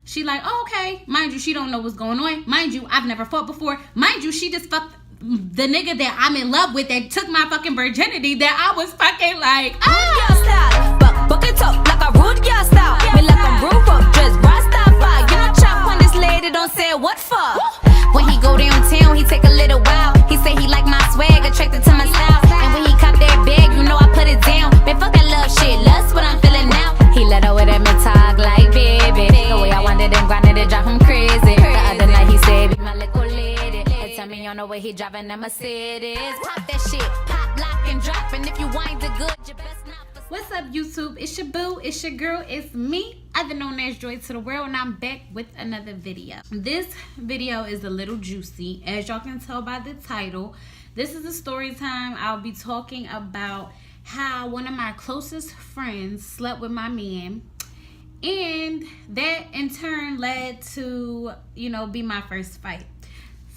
She like, oh, okay. Mind you, she don't know what's going on. Mind you, I've never fought before. Mind you, she just fucked the nigga that I'm in love with that took my fucking virginity, that I was fucking like, Buck it up like a rude girl style. Me like a roof up, dress Rasta fly. You know, chop on this lady, don't say what for. When he go downtown, he take a little while. He say he like my swag, attracted to my style. And when he cop that bag, you know I put it down. Man, fuck that love shit, lust what I'm feeling now. He let her with him and talk like baby. The way I wanted and grinded it, drive him crazy. The other night he said, be my little lady. And tell me on the way he driving a Mercedes. Pop that shit, pop, lock, and drop. And if you wind the good, you best not. what's up, YouTube? It's your boo, it's your girl, it's me, other known as Joy to the World, and I'm back with another video. This video is a little juicy, as y'all can tell by the title. This is a story time. I'll be talking about how one of my closest friends slept with my man, and that in turn led to, you know, be my first fight.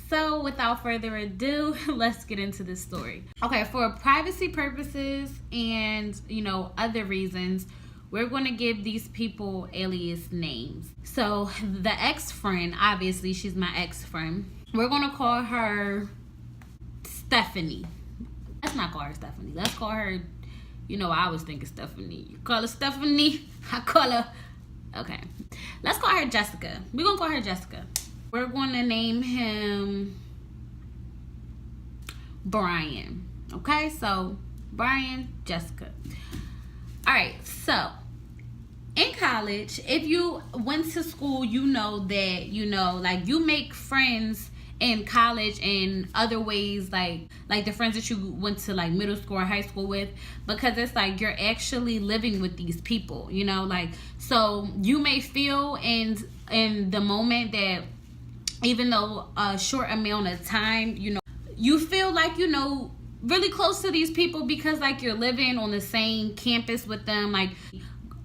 So without further ado, let's get into this story. Okay, for privacy purposes and, you know, other reasons, we're going to give these people alias names. So the ex-friend, obviously she's my ex-friend, we're going to call her Stephanie. Let's not call her Stephanie. Let's call her, you know, I was thinking Stephanie. You call her Stephanie, I call her, okay. Let's call her Jessica. We're going to call her Jessica. We're going to name him Brian. Okay, so Brian, Jessica. All right, so in college, if you went to school, you know that, you know, like you make friends in college in other ways, like the friends that you went to like middle school or high school with, because it's like you're actually living with these people, you know, like, so you may feel in the moment that even though a short amount of time, you know, you feel like, you know, really close to these people because like you're living on the same campus with them, like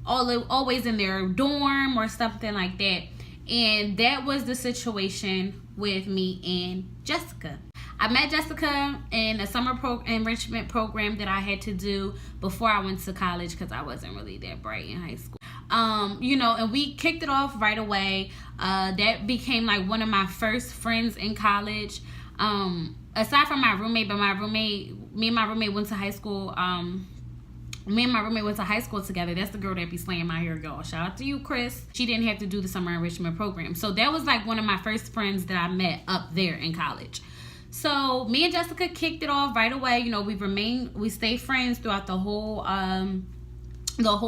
always in their dorm or something like that. And that was the situation with me and Jessica. I met Jessica in a summer enrichment program that I had to do before I went to college because I wasn't really that bright in high school. You know, and we kicked it off right away. That became like one of my first friends in college. Aside from my roommate, but me and my roommate went to high school. Me and my roommate went to high school together. That's the girl that be slaying my hair, y'all. Shout out to you, Chris. She didn't have to do the summer enrichment program. So that was like one of my first friends that I met up there in college. So me and Jessica kicked it off right away. You know, we stayed friends throughout the whole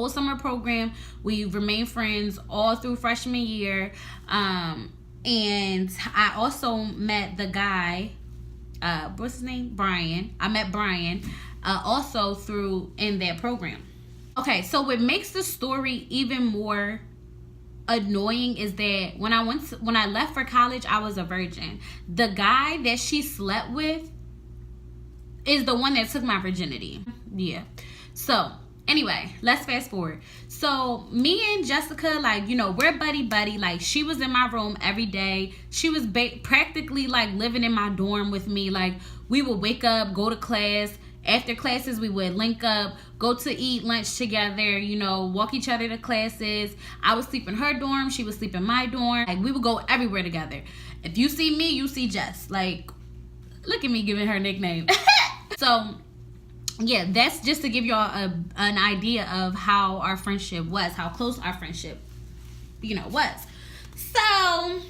summer program. We remained friends all through freshman year. And I also met the guy, what's his name? Brian. I met Brian also in that program. Okay, so what makes the story even more annoying is that when I left for college, I was a virgin. The guy that she slept with is the one that took my virginity. Yeah. So anyway, let's fast forward. So me and Jessica, like, you know, we're buddy. Like, she was in my room every day. She was practically like living in my dorm with me. Like, we would wake up, go to class. After classes, we would link up, go to eat lunch together, you know, walk each other to classes. I would sleep in her dorm. She would sleep in my dorm. Like, we would go everywhere together. If you see me, you see Jess. Like, look at me giving her nickname. So yeah, that's just to give y'all an idea of how our friendship was, how close our friendship, you know, was. So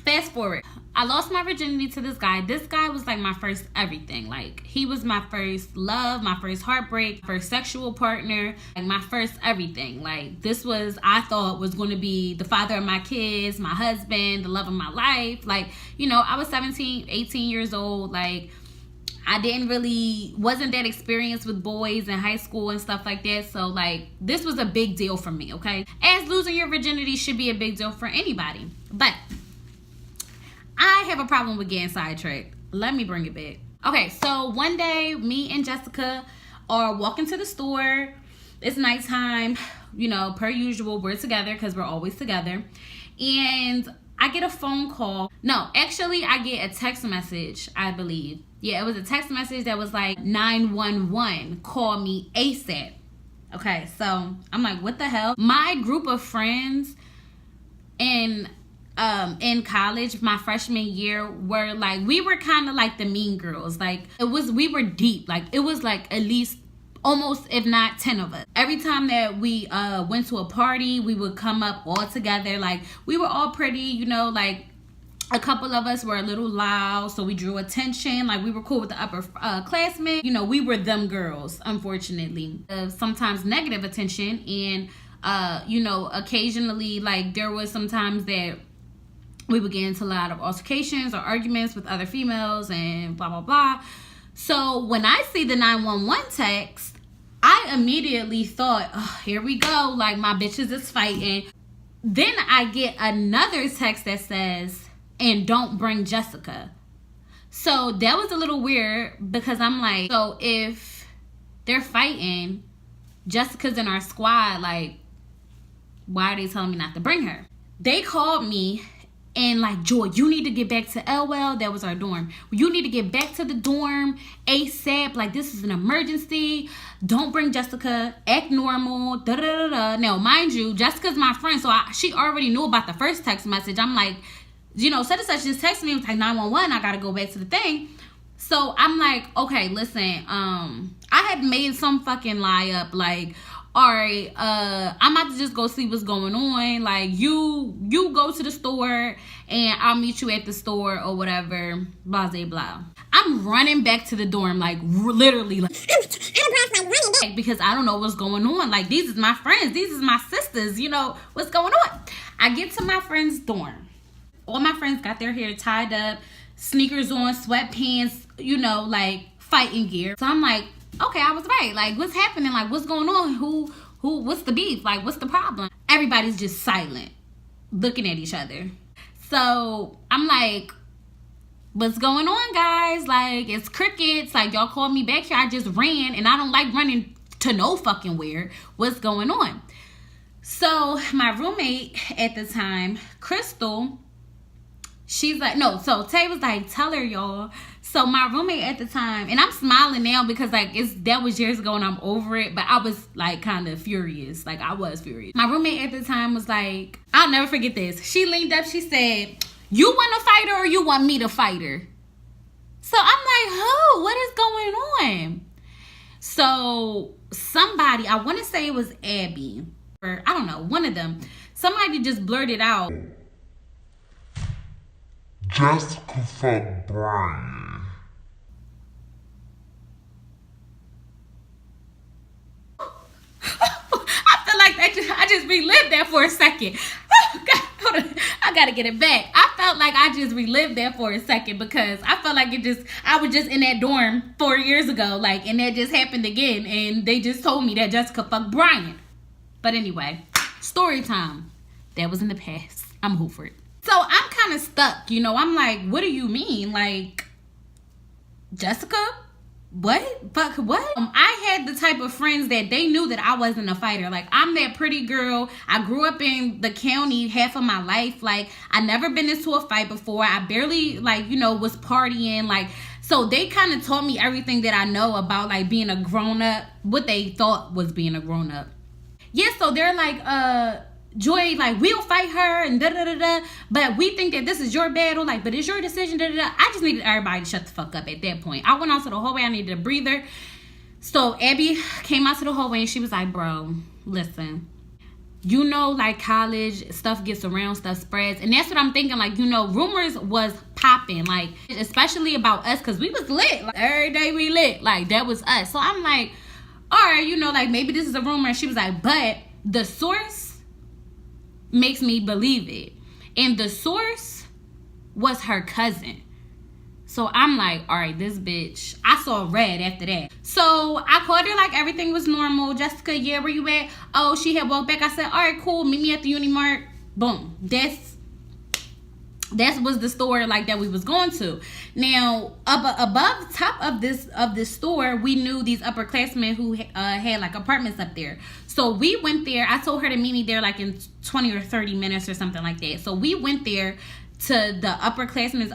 fast forward, I lost my virginity to this guy. This guy was like my first everything. Like, he was my first love, my first heartbreak, first sexual partner, like my first everything. Like, this was, I thought, was going to be the father of my kids, my husband, the love of my life. Like, you know, I was 17, 18 years old. Like, I wasn't that experienced with boys in high school and stuff like that. So, like, this was a big deal for me, okay? As losing your virginity should be a big deal for anybody. But I have a problem with getting sidetracked. Let me bring it back. Okay, so one day, me and Jessica are walking to the store. It's nighttime. You know, per usual, we're together because we're always together. And I get a phone call. No, actually, I get a text message, I believe. Yeah, it was a text message that was like, 911, call me ASAP. Okay, so I'm like, what the hell? My group of friends in college, my freshman year, were like, we were kind of like the mean girls. Like, we were deep. Like, it was like at least almost, if not 10 of us. Every time that we went to a party, we would come up all together. Like, we were all pretty, you know, like a couple of us were a little loud, so we drew attention. Like, we were cool with the upper classmen. You know, we were them girls, unfortunately. Sometimes negative attention, and you know, occasionally, like, there was sometimes that we would get into a lot of altercations or arguments with other females and blah, blah, blah. So when I see the 911 text, I immediately thought, oh, here we go. Like, my bitches is fighting. Then I get another text that says, and don't bring Jessica. So that was a little weird, because I'm like, so if they're fighting, Jessica's in our squad, like, why are they telling me not to bring her? They called me and like, Joy, you need to get back to Elwell. That was our dorm. You need to get back to the dorm ASAP. Like, this is an emergency. Don't bring Jessica. Act normal. Da da da da. Now, mind you, Jessica's my friend, so she already knew about the first text message. I'm like, you know, such and such just texted me. It was like 911. I gotta go back to the thing. So I'm like, okay, listen. I had made some fucking lie up. Like, all right, I'm about to just go see what's going on. Like, you go to the store and I'll meet you at the store or whatever, blah, blah, blah. I'm running back to the dorm, like, literally, like, because I don't know what's going on. Like, these is my friends. These is my sisters. You know, what's going on? I get to my friend's dorm. All my friends got their hair tied up, sneakers on, sweatpants, you know, like, fighting gear. So I'm like, okay, I was right. Like, what's happening? Like, what's going on? Who, what's the beef? Like, what's the problem? Everybody's just silent, looking at each other. So I'm like, what's going on, guys? Like, it's crickets. Like, y'all called me back here. I just ran, and I don't like running to no fucking where. What's going on? So my roommate at the time, Crystal, she's like, no, so Tay was like, tell her, y'all. So my roommate at the time, and I'm smiling now because, like, that was years ago and I'm over it, but I was, like, kind of furious. Like, I was furious. My roommate at the time was like, I'll never forget this. She leaned up, she said, you want to fight her or you want me to fight her? So I'm like, who? What is going on? So somebody, I want to say it was Abby, or I don't know, one of them. Somebody just blurted out, Jessica fuck Brian. I feel like I just relived that for a second. Oh, God, hold on. I gotta get it back. I felt like I just relived that for a second because I felt like I was just in that dorm 4 years ago, like, and that just happened again, and they just told me that Jessica fucked Brian. But anyway, story time. That was in the past. I'm over it. So I'm kind of stuck, you know. I'm like, what do you mean? Like, Jessica? What? Fuck, what? I had the type of friends that they knew that I wasn't a fighter. Like, I'm that pretty girl. I grew up in the county half of my life. Like, I never been into a fight before. I barely, like, you know, was partying. Like, so they kind of taught me everything that I know about, like, being a grown-up. What they thought was being a grown-up. Yeah, so they're like, Joy, like, we'll fight her and da-da-da-da, but we think that this is your battle, like, but it's your decision, da-da-da. I just needed everybody to shut the fuck up at that point. I went out to the hallway. I needed a breather. So Abby came out to the hallway and she was like, bro, listen, you know, like, college, stuff gets around, stuff spreads. And that's what I'm thinking, like, you know, rumors was popping, like, especially about us, because we was lit. Like, every day we lit. Like, that was us. So I'm like, all right, you know, like, maybe this is a rumor. And she was like, but the source makes me believe it. And the source was her cousin. So I'm like, all right, this bitch. I saw red after that. So I called her like everything was normal. Jessica, yeah, where you at? Oh, she had walked back. I said, all right, cool. Meet me at the Unimart. Boom. That was the store, like, that we was going to. Now, above top of this store, we knew these upperclassmen who had like apartments up there. So we went there. I told her to meet me there like in 20 or 30 minutes or something like that. So we went there to the upperclassmen's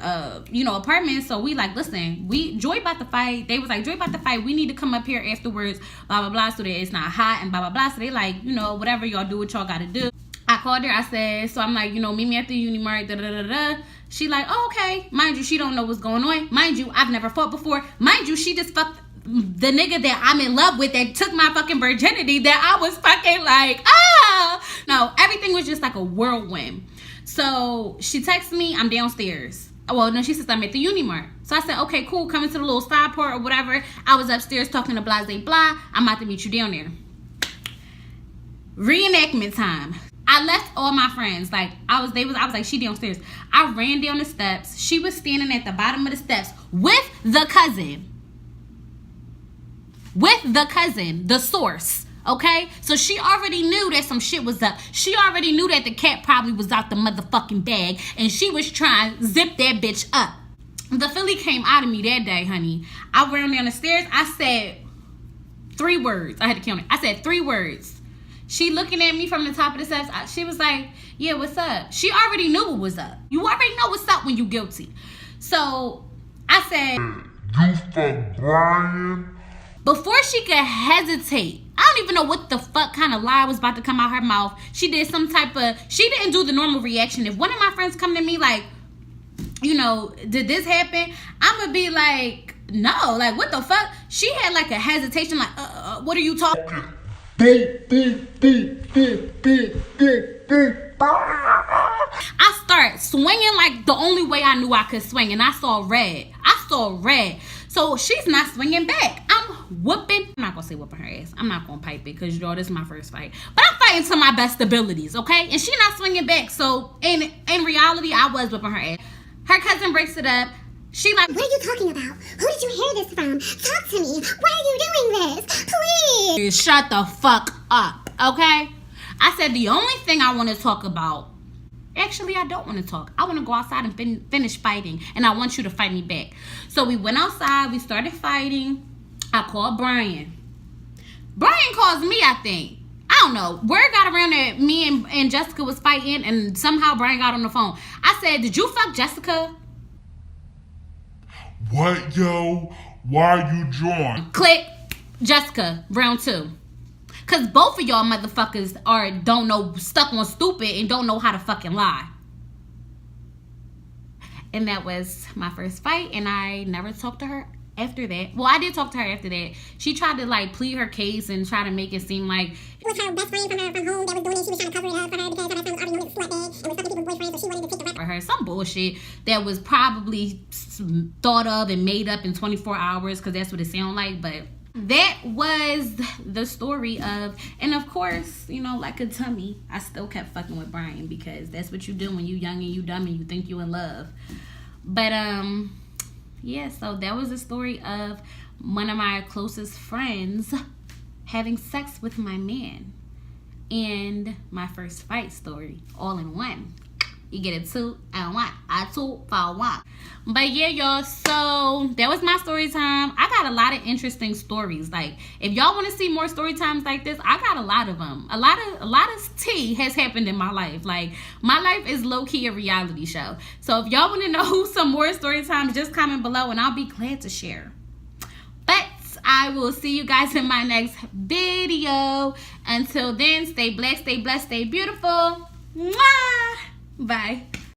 you know, apartments. So we like, listen, Joy about to fight. They was like, Joy about to fight. We need to come up here afterwards, blah blah blah, so that it's not hot and blah blah blah. So they like, you know, whatever y'all do, what y'all gotta do. I called her. I said, so I'm like, you know, meet me at the Unimart, da-da-da-da. She like, oh, okay. Mind you, she don't know what's going on. Mind you, I've never fought before. Mind you, she just fucked the nigga that I'm in love with that took my fucking virginity, that I was fucking like, ah. No, everything was just like a whirlwind. So she texts me, I'm downstairs. Well, no, she says I'm at the Unimart. So I said, okay, cool, come into the little side port or whatever. I was upstairs talking to Blase Blah. I'm about to meet you down there. Reenactment time. I left all my friends. Like, I was like, she downstairs. I ran down the steps. She was standing at the bottom of the steps with the cousin. With the cousin, the source. Okay? So she already knew that some shit was up. She already knew that the cat probably was out the motherfucking bag. And she was trying to zip that bitch up. The Philly came out of me that day, honey. I ran down the stairs. I said 3 words. I had to count it. I said 3 words. She looking at me from the top of the steps. She was like, yeah, what's up? She already knew what was up. You already know what's up when you guilty. So I said, You fuck Brian? before she could hesitate, I don't even know what the fuck kind of lie was about to come out her mouth. She did some type of, she didn't do the normal reaction. If one of my friends come to me like, you know, did this happen? I'm going to be like, no, like, what the fuck? She had like a hesitation, like, what are you talking? I start swinging like the only way I knew I could swing, and I saw red. So she's not swinging back. I'm whooping. I'm not gonna say whooping her ass. I'm not gonna pipe it because, you know, this is my first fight. But I'm fighting to my best abilities, okay? And she not swinging back. So in reality, I was whooping her ass. Her cousin breaks it up. She like, what are you talking about? Who did you hear this from? Talk to me. Why are you doing this? Please. shut the fuck up, okay? I said the only thing I want to talk about, actually I don't want to talk. I want to go outside and finish fighting, and I want you to fight me back. So we went outside. We started fighting. I called Brian. Brian calls me, I think. I don't know. Word got around that me and Jessica was fighting, and somehow Brian got on the phone. I said, did you fuck Jessica? What, yo? Why are you drawn? Click. Jessica, round 2. Because both of y'all motherfuckers don't know, stuck on stupid and don't know how to fucking lie. And that was my first fight, and I never talked to her after that. Well, I did talk to her after that. She tried to like plead her case and try to make it seem like It was her best friend from home that was doing it. She was trying to cover it up for her because her best friend was already known as a slut bag and was fucking people's boyfriend, so she wanted to take the for her some bullshit that was probably thought of and made up in 24 hours because that's what it sounded like. But that was the story of, and of course, you know, like a tummy, I still kept fucking with Brian because that's what you do when you young and you dumb and you think you in love. But yeah, so that was the story of one of my closest friends having sex with my man and my first fight story all in one. You get it 2 and 1. I 2 for 1. But yeah, y'all, so that was my story time. I got a lot of interesting stories. Like, if y'all want to see more story times like this, I got a lot of them. A lot of tea has happened in my life. Like, my life is low-key a reality show. So if y'all want to know some more story times, just comment below and I'll be glad to share. But I will see you guys in my next video. Until then, stay blessed, stay blessed, stay beautiful. Mwah! Bye.